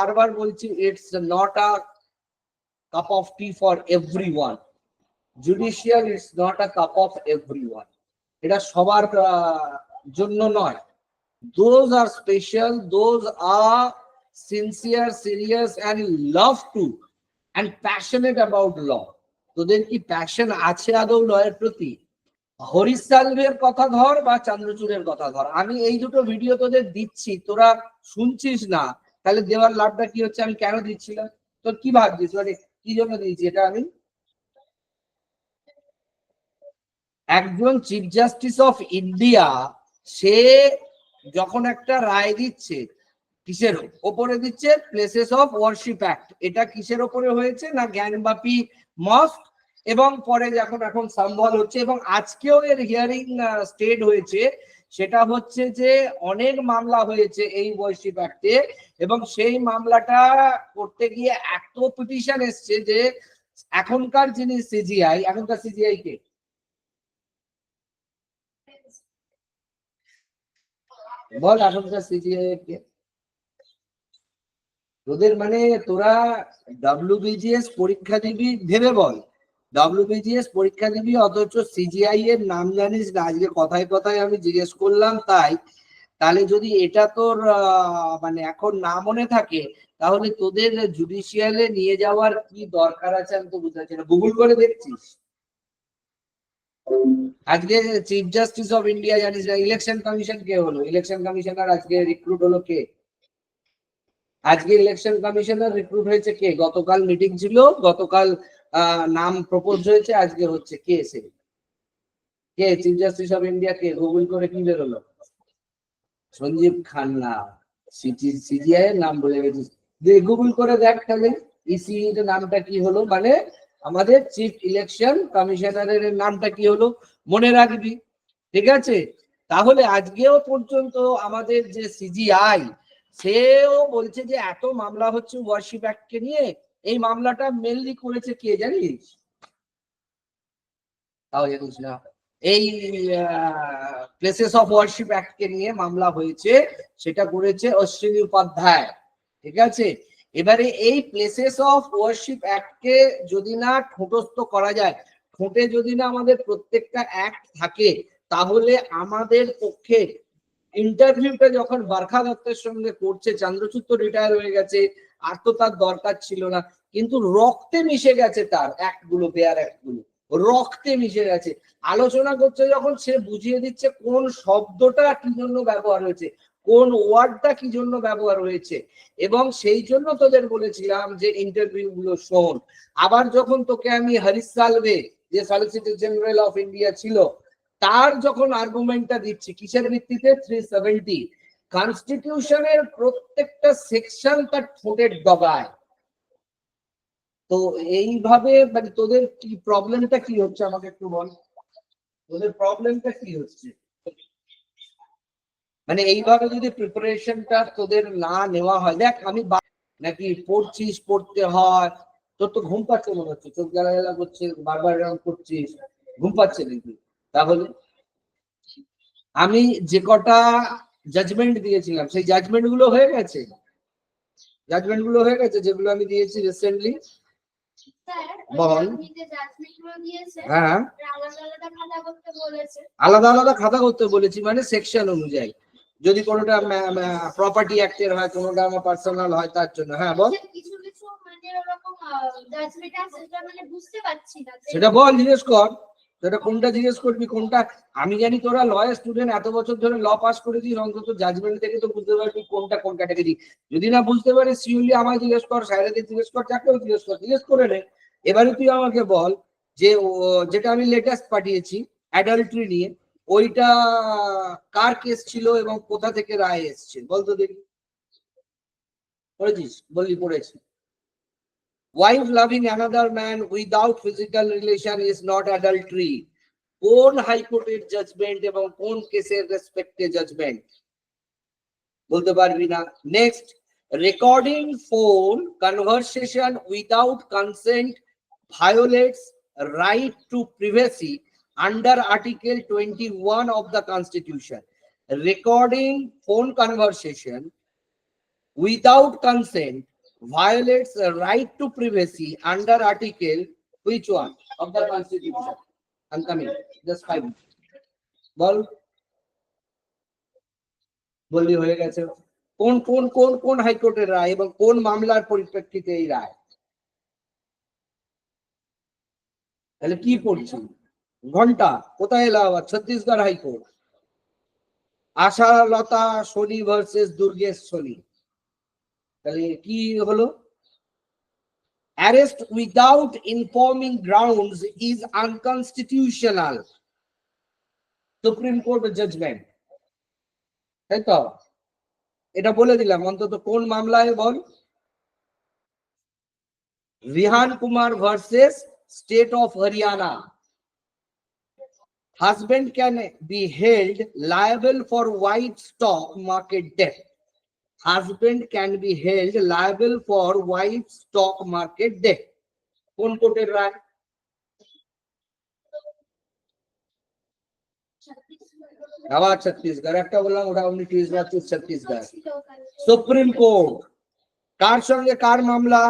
বারবার বলছি, it's not a cup of tea for everyone. Judicial it's not a cup of everyone, এটা সবার জন্য নয়। Those are special, those are sincere, serious and love to and passionate about law. তোদের কি passion আছে আদৌ লয়ের প্রতি? হরিশ সালভের কথা ধর বা চন্দ্রচূড়ের কথা ধর, আমি এই দুটো ভিডিও তোদের দিচ্ছি, তোরা শুনছিস না, তাহলে দেওয়ার লাভটা কি হচ্ছে? আমি কেন দিচ্ছিলাম? তোর কি ভাবছিস মানে কি জন্য দিয়েছি এটা? আমি একজন চিফ জাস্টিস অফ ইন্ডিয়া, সে যখন একটা রায় দিচ্ছে, কিসের ওপরে দিচ্ছে? Places of warship act. এটা কিসের ওপরে হয়েছে? না জ্ঞানবাপী মস্ক, এবং পরে যখন এখন সম্বল হচ্ছে, এবং আজকেও এর হিয়ারিং স্টেট হয়েছে, সেটা হচ্ছে যে অনেক মামলা হয়েছে এই ওয়ারশিপ অ্যাক্টে, এবং সেই মামলাটা করতে গিয়ে এত পিটিশন এসছে যে এখনকার যিনি সিজিআই, এখনকার সিজিআই কে? বল এখনকার সিজিআই কে? তোদের মানে তোরা ডব্লিউবিজিএস পরীক্ষা দিবি ভেবে বল, ডব্লিউবিজিএস পরীক্ষা দিবি অথচ সিজিআই এর নাম জানিস না। আজকে কথায় কথায় আমি জিজ্ঞেস করলাম তাই। তাহলে যদি এটা তোর মানে এখন না মনে থাকে, তাহলে তোদের জুডিশিয়ালে নিয়ে যাওয়ার কি দরকার আছে আমি তো বুঝতে পারছি না। গুগল করে দেখছিস? আজকে চিফ জাস্টিস অফ ইন্ডিয়া জানিস না? ইলেকশন কমিশন কে হলো? ইলেকশন কমিশনার আজকে রিক্রুট হলো কে? আজকে ইলেকশন কমিশনার রিক্রুট হয়েছে কে? গতকাল মিটিং ছিল, গতকাল নাম প্রপোজ হয়েছে, আজকে হচ্ছে। কে সে? কে চিফ জাস্টিস অফ ইন্ডিয়া? কে? গুগল করে কি বেরোলো? সঞ্জীব খান্না। সিজিআই এর নাম বলে গেছিস? গুগল করে দেখ তাহলে ইসি এর নামটা কি হলো, মানে আমাদের চিফ ইলেকশন কমিশনারের নামটা কি হলো, মনে রাখবি। ঠিক আছে? তাহলে আজকেও পর্যন্ত আমাদের যে সিজিআই, সেও বলছে যে এত মামলা হচ্ছে ওয়ারশিপ অ্যাক্টকে নিয়ে। এই মামলাটা মেনলি করেছে কে জানিস? তাও জানিস না? এই প্লেসেস অফ ওয়ারশিপ অ্যাক্টকে নিয়ে মামলা হয়েছে, সেটা করেছে অশ্বিনী উপাধ্যায়। ঠিক আছে? এবারে এই প্লেসেস অফ ওয়ারশিপ অ্যাক্টকে যদি না ঠোঁটস্থ করা যায়, ঠোঁটে যদি না আমাদের প্রত্যেকটা অ্যাক্ট থাকে, তাহলে আমাদের পক্ষে ইন্টারভিউটা যখন বারখা দত্তের সঙ্গে করছে, চন্দ্রচূড় তো রিটায়ার হয়ে গেছে, আর তো তার দরকার ছিল না, কিন্তু রক্তে মিশে গেছে তার অ্যাক্ট গুলো, বেয়ার অ্যাক্ট গুলো রক্তে মিশে গেছে। আলোচনা করছে যখন, সে বুঝিয়ে দিচ্ছে কোন শব্দটা কি জন্য ব্যবহার হয়েছে, কোন ওয়ার্ডটা কি জন্য ব্যবহার হয়েছে। এবং সেই জন্য তোদের বলেছিলাম যে ইন্টারভিউ গুলো শোন। আবার যখন তোকে আমি হরিশ সালভে, যে সলিসিটর জেনারেল অফ ইন্ডিয়া ছিল, তার যখন আর্গুমেন্টটা দিচ্ছি, কিসের ভিত্তিতে? 370 কনস্টিটিউশনের প্রত্যেকটা সেকশন তার ঠোঁটের ডগায়। তো এইভাবে মানে তোদের কি প্রবলেমটা কি হচ্ছে আমাকে একটু বল, তোদের প্রবলেমটা কি হচ্ছে? মানে এইভাবে যদি প্রিপারেশনটা তোদের না নেওয়া হয়, দেখ আমি নাকি পড়ছিস, পড়তে হয়, তোর তো ঘুম পাচ্ছে মনে হচ্ছে, চোখ জ্বালা জ্বালা করছে, বারবার এরকম করছিস, ঘুম পাচ্ছে নাকি? তাহলে আমি যে কটা জাজমেন্ট দিয়েছিলাম, সেই জাজমেন্ট গুলো হয়ে গেছে, জাজমেন্ট গুলো হয়ে গেছে যেগুলো আমি দিয়েছি রিসেন্টলি। বল। হ্যাঁ, আলাদা আলাদা খাতা করতে বলেছি, মানে সেকশন অনুযায়ী, যদি কোনোটা প্রপার্টি অ্যাক্টের হয়, কোনোটা আমার পার্সোনাল হয়, তার জন্য। হ্যাঁ বল। সেটা বল, জিজ্ঞেস কর, সেটা কোনটা জিজ্ঞেস করবি, কোনটা? আমি জানি তোরা লয়ের স্টুডেন্ট, এত বছর ধরে ল পাস করেছিস, অন্তত জাজমেন্ট থেকে তো বুঝতে পারবি কোনটা কোন ক্যাটাগরি। যদি না বুঝতে পারিস, সিউলি আমায় জিজ্ঞেস কর, সাইরাকে জিজ্ঞেস কর, যাকেও জিজ্ঞেস কর, জিজ্ঞেস করে নে। এবারে তুই আমাকে বল যে যেটা আমি লেটেস্ট পাঠিয়েছি অ্যাডাল্ট্রি নিয়ে, ওইটা কার কেস ছিল এবং কোথা থেকে রায় এসছে, বলতো দেখি। পড়েছিস? বললি পড়েছি। Wife loving another man without physical relation is not adultery. কোন হাইকোর্টের জাজমেন্ট এবং কোন কেসের রেসপেক্টে জাজমেন্ট বলতে পারবি না? Next, recording phone conversation without consent violates right to privacy under Article 21 of the Constitution. Recording phone conversation without consent violates a right to privacy under article which one of the constitution? I'm coming, just 5 minutes. বল, বললি হয়ে গেছে। কোন কোন কোন কোন হাইকোর্টের রায় এবং কোন মামলার পরিপ্রেক্ষিতে এই রায়? তাহলে কি পড়ছি? ঘন্টা কোথায়? এলাহাবাদ, ছত্তিশগড় হাইকোর্ট। আশালতা সোনি ভার্সেস দুর্গেশ সোনি। তাহলে কি হলো? Arrest without informing grounds is unconstitutional. Supreme court judgement, তাই তো? এটা বলে দিলাম। অন্তত কোন মামলায় বল? Rihan Kumar versus state of Haryana. Husband can be held liable for wife stock market debt. Husband can be held liable for wife stock market debt. কোন কোর্টের রায়? আবার ছত্তিশগড়। একটা বললাম ওটা অমনি ছত্তিশগড়। Supreme court. কার সঙ্গে কার মামলা?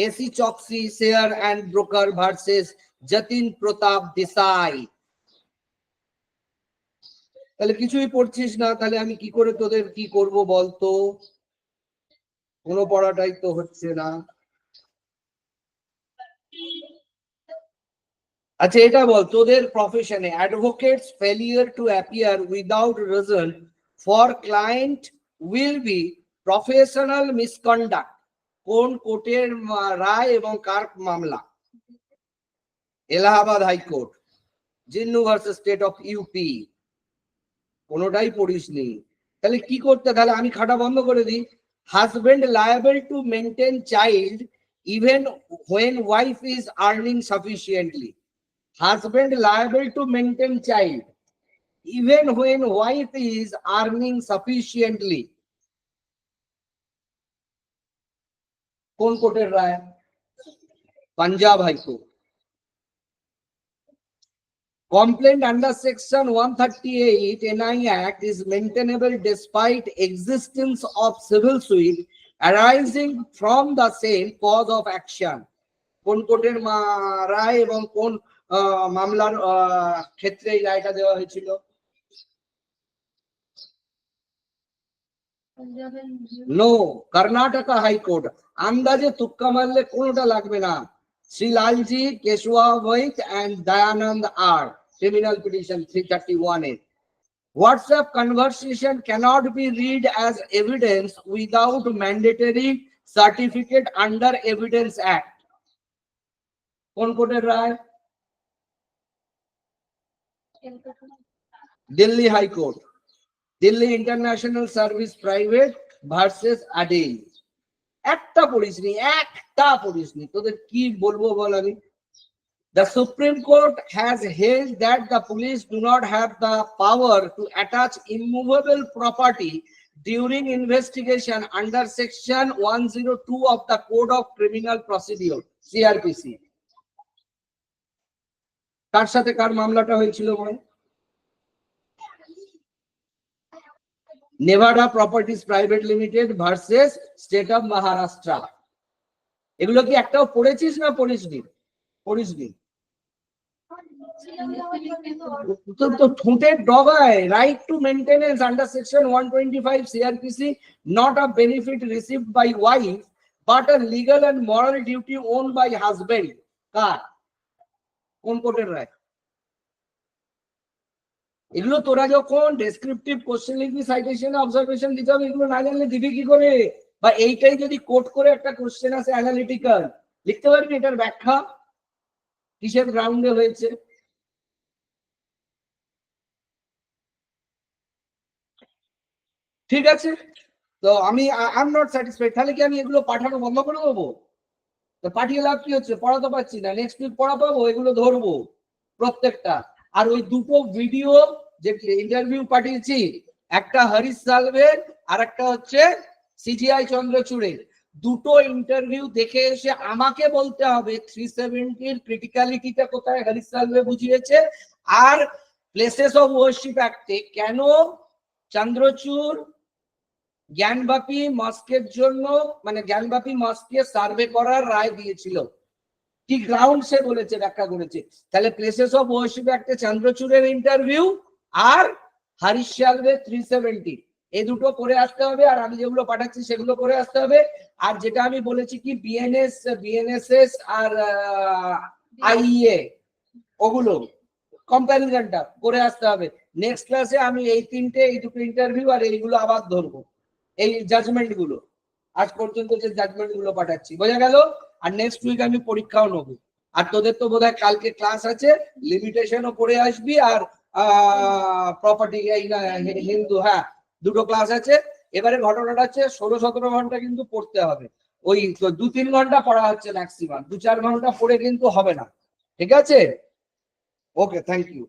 AC Choksi share and broker versus Jatin Pratap Desai. তাহলে কিছুই পড়ছিস না, তাহলে আমি কি করে তোদের কি করব বলতো? কোনো পড়াটাই তো হচ্ছে না। আচ্ছা এটা বল, তোদের প্রফেশনে advocates failure to appear without reason for client will be professional misconduct. কোন কোর্টের রায় এবং কার মামলা? Allahabad high court. Jinnu versus state of UP. কোনোটাই পড়িসনি। তাহলে কি করতে? তাহলে আমি খাটা বন্ধ করে দিই। Husband liable to maintain child even when wife is earning sufficiently. Husband liable to maintain child even when wife is earning sufficiently. কোন কোর্টের রায়? পাঞ্জাব হাইকোর্ট। Complaint under section 138 NI Act is maintainable despite existence of civil suit arising from the same cause of action. কোন কোর্টের রায় এবং কোন মামলার ক্ষেত্রে এই রায়টা দেওয়া হয়েছিল? No, Karnataka high court. আন্দাজে তুক্কা মারলে কোনটা লাগবে না। শ্রীলালজি কেশওয়া বৈদ and Dayanand R. Criminal petition 331A. WhatsApp conversation cannot be read as evidence without mandatory certificate under Evidence Act. কোন কোর্টের রায়? Delhi high court. Delhi international service private versus Adel. একটা পড়িসনি, একটা পড়িসনি, তোদের কি বলবো বল আমি? The Supreme Court has held that the police do not have the power to attach immovable property during investigation under section 102 of the Code of Criminal Procedure CRPC. কার সাথে কার মামলাটা হয়েছিল বল? Nevada properties private limited versus state of Maharashtra. এগুলো কি একটাও পড়েছিস না পড়িসনি? পড়িসনি তো ঠোঁটের ডগায়। Right two maintenance under section 125 CRPC, not a benefit received by wife but a legal and moral duty owned by husband. কার? কোন কোর্টের রায়? এগুলো তোরা যখন ডেসক্রিপটিভ কোশ্চেন লিখবি, সাইটেশন অবজারভেশন দিতে হবে, এগুলো না জানলে দিবি কি করে? বা এইটাই যদি কোট করে একটা কোশ্চেন আছে অ্যানালিটিক্যাল, লিখতে পারবি এটার ব্যাখ্যা কিসের গ্রাউন্ডে হয়েছে? ঠিক আছে, তো আমি আই এম নট স্যাটিসফাইড। তাহলে কি আমি এগুলো পাঠানো বন্ধ করে দেবো? তো পাঠিয়ে লাভ কি হচ্ছে? পড়াতে পারছি না, নেক্সট উইক পড়া পাবো, এগুলো ধরবো প্রত্যেকটা। আর ওই দুটো ভিডিও যে ইন্টারভিউ পাঠিয়েছি, একটা হরিশ সালভের আর একটা হচ্ছে সিজিআই চন্দ্রচূড়ের, দুটো ইন্টারভিউ দেখে এসে আমাকে বলতে হবে 370 ক্রিটিক্যালিটিটা কোথায় হরিশ সালভে বুঝিয়েছে, আর প্লেসেস অফ ওয়ারশিপ অ্যাক্টে কেন চন্দ্রচূড় জ্ঞানব্যাপী মস্কের জন্য, মানে জ্ঞানব্যাপী মস্কে সার্ভে করার রায় দিয়েছিল। কি গ্রাউন্ড সে বলেছে, ব্যাখ্যা করেছে। তাহলে প্লেসেস অফ ওয়ার্শিপ একটা চন্দ্রচূড়ের ইন্টারভিউ আর হরিশ সালভে 370, এই দুটো করে আসতে হবে। আর আমি যেগুলো পাঠাচ্ছি সেগুলো করে আসতে হবে। আর যেটা আমি বলেছি কি বিএনএসএস আর আইএ, ওগুলো কম্প্যারিজনটা করে আসতে হবে। নেক্সট ক্লাসে আমি এই দুটো ইন্টারভিউ আর এইগুলো আবার ধরবো, এই জাজমেন্ট গুলো। আজ পর্যন্ত যে জাজমেন্ট গুলো পাঠাচ্ছি, বোঝা গেল? আর নেক্সট উইক আমি পরীক্ষাও নেবো। আর তোদের তো বোধহয় কালকে ক্লাস আছে, লিমিটেশনও করে আসবি, আর প্রপার্টি হিন্দু, হ্যাঁ দুটো ক্লাস আছে। এবারে ঘটনাটা হচ্ছে 16-17 ঘন্টা কিন্তু পড়তে হবে। ওই 2-3 ঘন্টা পড়া হচ্ছে ম্যাক্সিমাম, 2-4 ঘন্টা পড়ে কিন্তু হবে না। ঠিক আছে? ওকে, থ্যাংক ইউ।